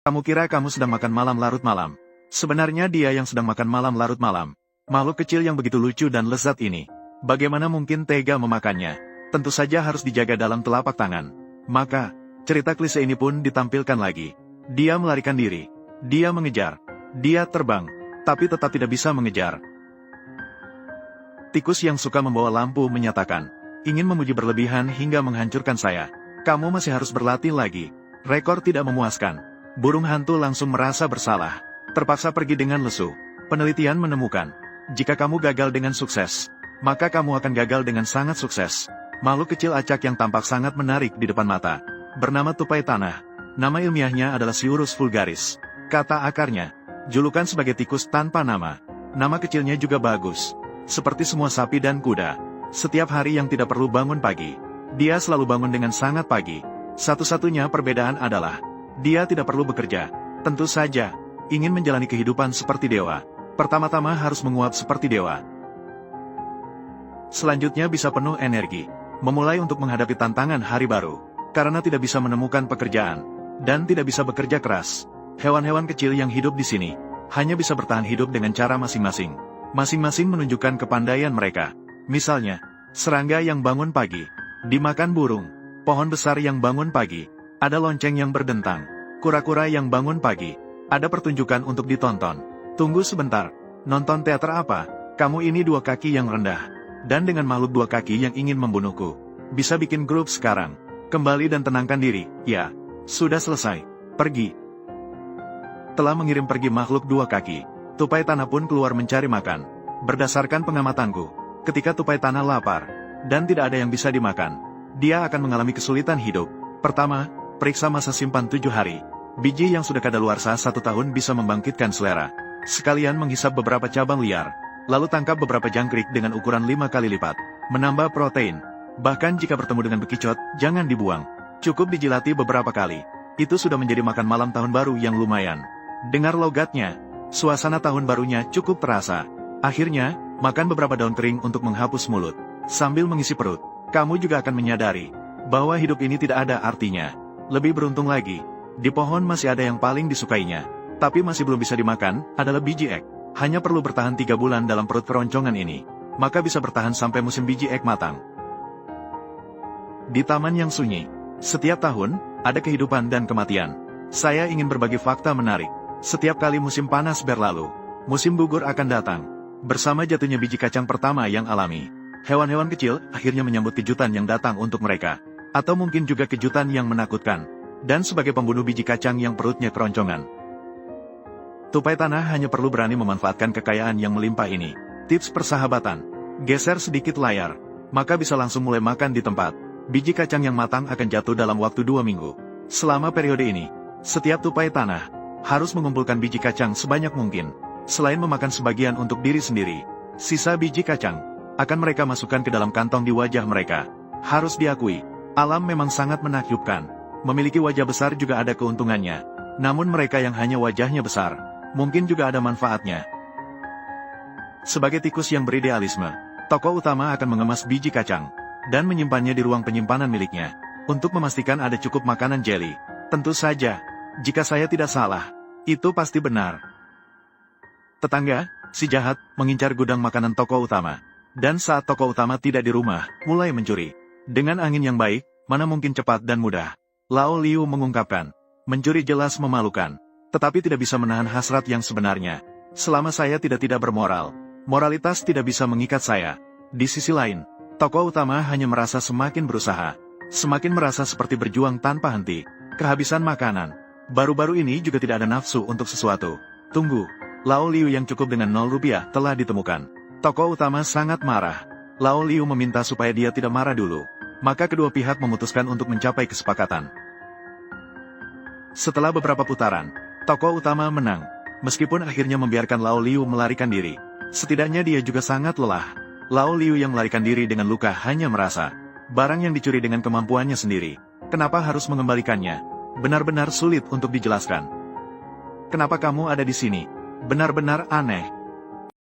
Kamu kira kamu sedang makan malam larut malam. Sebenarnya dia yang sedang makan malam larut malam. Makhluk kecil yang begitu lucu dan lezat ini. Bagaimana mungkin tega memakannya? Tentu saja harus dijaga dalam telapak tangan. Maka, cerita klise ini pun ditampilkan lagi. Dia melarikan diri. Dia mengejar. Dia terbang. Tapi tetap tidak bisa mengejar. Tikus yang suka membawa lampu menyatakan, ingin memuji berlebihan hingga menghancurkan saya. Kamu masih harus berlatih lagi. Rekor tidak memuaskan. Burung hantu langsung merasa bersalah. Terpaksa pergi dengan lesu. Penelitian menemukan, jika kamu gagal dengan sukses, maka kamu akan gagal dengan sangat sukses. Makhluk kecil acak yang tampak sangat menarik di depan mata. Bernama tupai tanah. Nama ilmiahnya adalah Sciurus vulgaris. Kata akarnya, julukan sebagai tikus tanpa nama. Nama kecilnya juga bagus. Seperti semua sapi dan kuda. Setiap hari yang tidak perlu bangun pagi. Dia selalu bangun dengan sangat pagi. Satu-satunya perbedaan adalah, dia tidak perlu bekerja. Tentu saja, ingin menjalani kehidupan seperti dewa. Pertama-tama harus menguap seperti dewa. Selanjutnya bisa penuh energi. Memulai untuk menghadapi tantangan hari baru. Karena tidak bisa menemukan pekerjaan. Dan tidak bisa bekerja keras. Hewan-hewan kecil yang hidup di sini, hanya bisa bertahan hidup dengan cara masing-masing. Masing-masing menunjukkan kepandaian mereka. Misalnya, serangga yang bangun pagi, dimakan burung. Pohon besar yang bangun pagi, ada lonceng yang berdentang. Kura-kura yang bangun pagi, ada pertunjukan untuk ditonton. Tunggu sebentar, nonton teater apa? Kamu ini dua kaki yang rendah. Dan dengan makhluk dua kaki yang ingin membunuhku. Bisa bikin grup sekarang. Kembali dan tenangkan diri, ya. Sudah selesai. Pergi. Telah mengirim pergi makhluk dua kaki. Tupai tanah pun keluar mencari makan. Berdasarkan pengamatanku, ketika tupai tanah lapar, dan tidak ada yang bisa dimakan, dia akan mengalami kesulitan hidup. Pertama, periksa masa simpan 7 hari. Biji yang sudah kadaluarsa 1 tahun bisa membangkitkan selera. Sekalian menghisap beberapa cabang liar. Lalu tangkap beberapa jangkrik dengan ukuran 5 kali lipat. Menambah protein. Bahkan jika bertemu dengan bekicot, jangan dibuang. Cukup dijilati beberapa kali. Itu sudah menjadi makan malam tahun baru yang lumayan. Dengar logatnya. Suasana tahun barunya cukup terasa. Akhirnya, makan beberapa daun kering untuk menghapus mulut. Sambil mengisi perut, kamu juga akan menyadari bahwa hidup ini tidak ada artinya. Lebih beruntung lagi, di pohon masih ada yang paling disukainya. Tapi masih belum bisa dimakan, adalah biji ek. Hanya perlu bertahan 3 bulan dalam perut keroncongan ini. Maka bisa bertahan sampai musim biji ek matang. Di taman yang sunyi, setiap tahun, ada kehidupan dan kematian. Saya ingin berbagi fakta menarik. Setiap kali musim panas berlalu, musim gugur akan datang. Bersama jatuhnya biji kacang pertama yang alami. Hewan-hewan kecil akhirnya menyambut kejutan yang datang untuk mereka. Atau mungkin juga kejutan yang menakutkan. Dan sebagai pembunuh biji kacang yang perutnya keroncongan. Tupai tanah hanya perlu berani memanfaatkan kekayaan yang melimpah ini. Tips persahabatan. Geser sedikit layar. Maka bisa langsung mulai makan di tempat. Biji kacang yang matang akan jatuh dalam waktu 2 minggu. Selama periode ini, setiap tupai tanah harus mengumpulkan biji kacang sebanyak mungkin. Selain memakan sebagian untuk diri sendiri, sisa biji kacang akan mereka masukkan ke dalam kantong di wajah mereka. Harus diakui, alam memang sangat menakjubkan. Memiliki wajah besar juga ada keuntungannya. Namun mereka yang hanya wajahnya besar, mungkin juga ada manfaatnya. Sebagai tikus yang beridealisme, tokoh utama akan mengemas biji kacang, dan menyimpannya di ruang penyimpanan miliknya, untuk memastikan ada cukup makanan jeli. Tentu saja, jika saya tidak salah, itu pasti benar. Tetangga, si jahat, mengincar gudang makanan tokoh utama. Dan saat tokoh utama tidak di rumah, mulai mencuri. Dengan angin yang baik, mana mungkin cepat dan mudah. Lao Liu mengungkapkan, mencuri jelas memalukan. Tetapi tidak bisa menahan hasrat yang sebenarnya. Selama saya tidak bermoral, moralitas tidak bisa mengikat saya. Di sisi lain, tokoh utama hanya merasa semakin berusaha. Semakin merasa seperti berjuang tanpa henti. Kehabisan makanan. Baru-baru ini juga tidak ada nafsu untuk sesuatu. Tunggu, Lao Liu yang cukup dengan 0 rupiah telah ditemukan. Tokoh utama sangat marah. Lao Liu meminta supaya dia tidak marah dulu. Maka kedua pihak memutuskan untuk mencapai kesepakatan. Setelah beberapa putaran, tokoh utama menang. Meskipun akhirnya membiarkan Lao Liu melarikan diri. Setidaknya dia juga sangat lelah. Lao Liu yang melarikan diri dengan luka hanya merasa barang yang dicuri dengan kemampuannya sendiri. Kenapa harus mengembalikannya? Benar-benar sulit untuk dijelaskan. Kenapa kamu ada di sini? Benar-benar aneh.